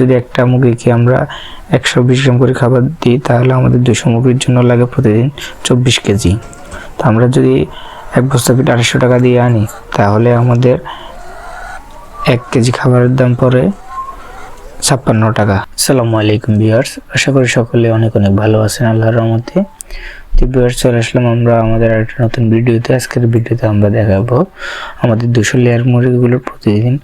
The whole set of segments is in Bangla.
যদি একটা মুরগিকে আমরা 120 গ্রাম করে খাবার দিই তাহলে আমাদের 200 মুরগির জন্য লাগে প্রতিদিন 24 কেজি। তো আমরা যদি এক বস্তা ফিট 800 টাকা দিয়ে আনি তাহলে আমাদের 1 কেজি খাবারের দাম পড়ে 56 টাকা। আসসালামু আলাইকুম ভিউয়ার্স, আশা করি সকলে অনেক ভালো আছেন আল্লাহর রহমতে। তো ভিউয়ার্স, চলে আসলাম আমরা আমাদের একটা নতুন ভিডিওতে। আজকের ভিডিওতে আমরা দেখাবো আমাদের 200 লেয়ার মুরগিগুলোর প্রতিদিন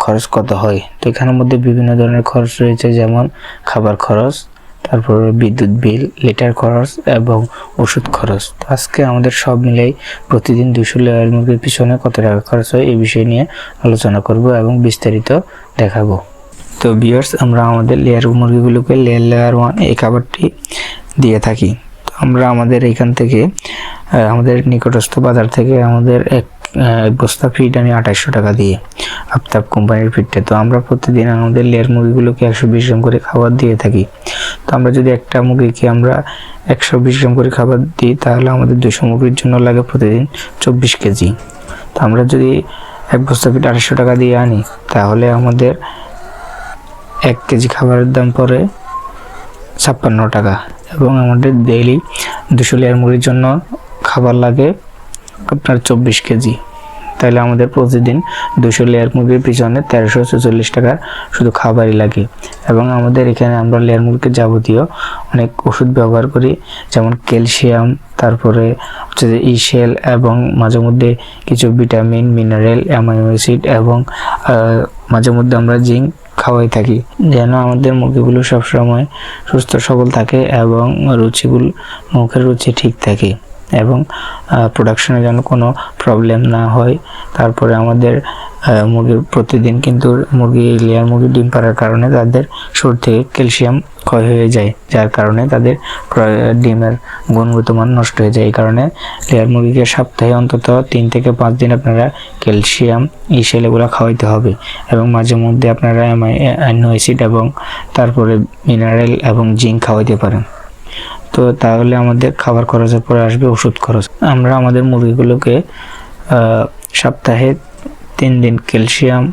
খরচ কত হয়। তো এখানের মধ্যে বিভিন্ন ধরনের খরচ রয়েছে, যেমন খাবার খরচ, তারপর বিদ্যুৎ বিল, লিটার খরচ এবং ওষুধ খরচ। তো আজকে আমাদের সব মিলাই প্রতিদিন 200 লেয়ার মুরগির পিছনে কত টাকা খরচ হয় এই বিষয় নিয়ে আলোচনা করব এবং বিস্তারিত দেখাবো। তো ভিউয়ার্স, আমরা আমাদের লেয়ার মুরগিগুলোকে লেয়ার 1 এই খাবারটি দিয়ে থাকি। তো আমরা আমাদের এখান থেকে আমাদের নিকটস্থ বাজার থেকে আমাদের এক বস্তা ফিড আনি 2800 টাকা দিয়ে, আফতাব কোম্পানির ফিডটা। তো আমরা প্রতিদিন আমাদের লেয়ার মুরগিগুলোকে 120 গ্রাম করে খাবার দিয়ে থাকি। তো আমরা যদি একটা মুরগিকে আমরা 120 গ্রাম করে খাবার দিই তাহলে আমাদের 200 মুরগির জন্য লাগে প্রতিদিন 24 কেজি। তো আমরা যদি এক বস্তা ফিড 800 টাকা দিয়ে আনি তাহলে আমাদের 1 কেজি খাবারের দাম পড়ে 56 টাকা এবং আমাদের ডেইলি 200 লেয়ার মুরগির জন্য খাবার লাগে আপনার 24 কেজি। তাহলে আমাদের প্রতিদিন 200 লেয়ার মুরগির পিছনে 1344 টাকা শুধু খাবারই লাগে। এবং আমাদের এখানে আমরা লেয়ার মুরগির যাবতীয় অনেক ওষুধ ব্যবহার করি, যেমন ক্যালসিয়াম, তারপরে হচ্ছে যে ইসেল এবং মাঝে মধ্যে কিছু ভিটামিন, মিনারেল, অ্যামাইনো অ্যাসিড এবং মাঝে মধ্যে আমরা জিঙ্ক খাওয়াই থাকি, যেন আমাদের মুরগিগুলো সবসময় সুস্থ সবল থাকে এবং মুখের রুচি ঠিক থাকে এবং প্রোডাকশনে যেন কোনো প্রবলেম না হয়। তারপরে আমাদের মুরগির প্রতিদিন কিন্তু লেয়ার মুরগি ডিম পাড়ার কারণে তাদের শরীর থেকে ক্যালসিয়াম ক্ষয় হয়ে যায়, যার কারণে তাদের ডিমের গুণগত মান নষ্ট হয়ে যায়। এই কারণে লেয়ার মুরগিকে সপ্তাহে অন্তত 3 থেকে 5 দিন আপনারা ক্যালসিয়াম, ইসেল এগুলো খাওয়াইতে হবে এবং মাঝে মধ্যে আপনারা অ্যামাইনো অ্যাসিড এবং তারপরে মিনারেল এবং জিঙ্ক খাওয়াইতে পারেন। তো তাহলে আমাদের খাবার খরচের পরে আসবে ওষুধ খরচ। আমরা আমাদের মুরগিগুলোকে সপ্তাহে 3 দিন ক্যালসিয়াম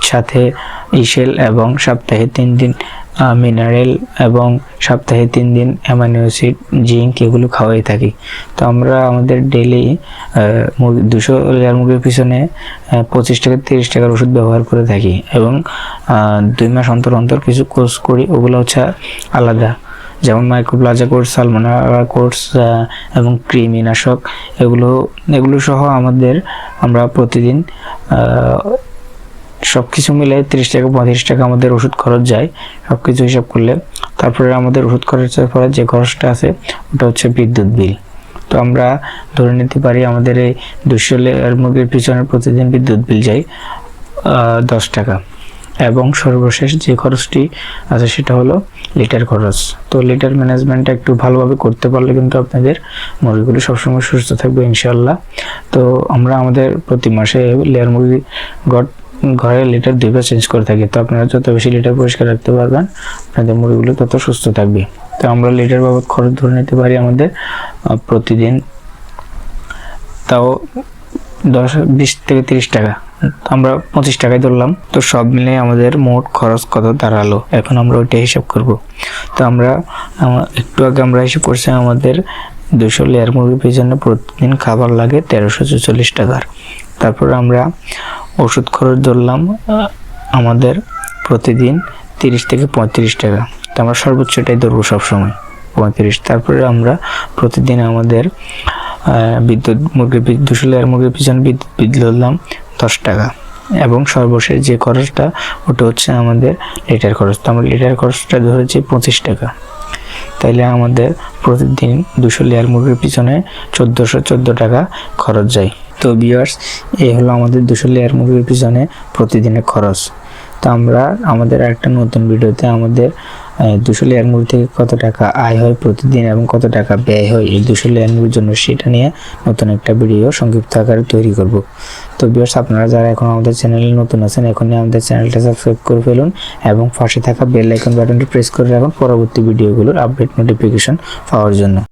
সাথে ইসেল এবং সপ্তাহে 3 দিন মিনারেল এবং সপ্তাহে 3 দিন অ্যামাইনো অ্যাসিড, জিঙ্ক এগুলো খাওয়াই থাকি। তো আমরা আমাদের ডেইলি 200 লেয়ার মুরগির পিছনে 25 থেকে 30 টাকার ওষুধ ব্যবহার করে থাকি এবং 2 মাস অন্তর অন্তর কিছু কোর্স করি, ওগুলো হচ্ছে আলাদা, যেমন মাইক্রোপ্লাজা কোর্স, সালমোনেলা কোর্স এবং কৃমিনাশক এগুলো সহ আমরা প্রতিদিন সব কিছু মিলে 30 থেকে 35 টাকা আমাদের ওষুধ খরচ যায় সব কিছু হিসাব করলে। তারপরে আমাদের ওষুধ খরচের পরে যে খরচটা আছে ওটা হচ্ছে বিদ্যুৎ বিল। তো আমরা ধরে নিতে পারি আমাদের এই 200 লেয়ার মুরগির পিছনে প্রতিদিন বিদ্যুৎ বিল যায় 10 টাকা। এবং সর্বশেষ যে খরচটি আছে সেটা হলো লিটার খরচ। তো লিটার ম্যানেজমেন্টটা একটু ভালোভাবে করতে পারলে কিন্তু আপনাদের মুরগিগুলো সবসময় সুস্থ থাকবে ইনশাল্লাহ। তো আমরা আমাদের প্রতি মাসে লেয়ার মুরগি ঘরে লিটার 2 বার চেঞ্জ করে থাকি। তো আপনারা যত বেশি লিটার পরিষ্কার রাখতে পারবেন আপনাদের মুরগিগুলো তত সুস্থ থাকবে। তো আমরা লিটার বাবদ খরচ ধরে নিতে পারি আমাদের প্রতিদিন তাও 20 থেকে 30 টাকা, আমরা 25 টাকায় ধরলাম। তো সব মিলে আমাদের মোট খরচ কত দাঁড়ালো, এখন আমরা ওইটা হিসাব করব। তো একটু আগে আমরা হিসাব করছি আমাদের 200 লেয়ার মুরগির পিছনে প্রতিদিন খাবার লাগে 1344 টাকার। তারপর আমরা ওষুধ খরচ ধরলাম আমাদের প্রতিদিন 30 থেকে 35 টাকা। তো আমরা সর্বোচ্চটাই ধরবো সবসময় 35। তারপরে আমরা প্রতিদিন আমাদের 200 লেয়ার মুরগির পিছনে বিদ্যুৎ বিল ধরলাম 10 টাকা এবং সর্বশেষ যে খরচটা ওটা হচ্ছে আমাদের লিটার খরচ। তো আমরা লিটার খরচটা ধরেছি 25 টাকা। তাইলে আমাদের প্রতিদিন 200 লেয়ার মুরগির পিছনে 1414 টাকা খরচ যায়। তো ভিউয়ার্স, এই হলো আমাদের 200 লেয়ার মুরগির পিছনে প্রতিদিনের খরচ। তো আমরা আমাদের একটা নতুন ভিডিওতে আমাদের 200 লেয়ার মুরগি থেকে কত টাকা আয় হয় প্রতিদিন এবং কত টাকা ব্যয় হয় এই 200 লেয়ার মুরগির জন্য সেটা নিয়ে নতুন একটা ভিডিও সংক্ষিপ্ত আকারে তৈরি করব। তো ভিউয়ার্স, আপনারা যারা এখন আমাদের চ্যানেলে নতুন আছেন এখনই আমাদের চ্যানেলটা সাবস্ক্রাইব করে ফেলুন এবং পাশে থাকা বেল আইকন বাটনটি প্রেস করে রাখুন পরবর্তী ভিডিওগুলোর আপডেট নোটিফিকেশন পাওয়ার জন্য।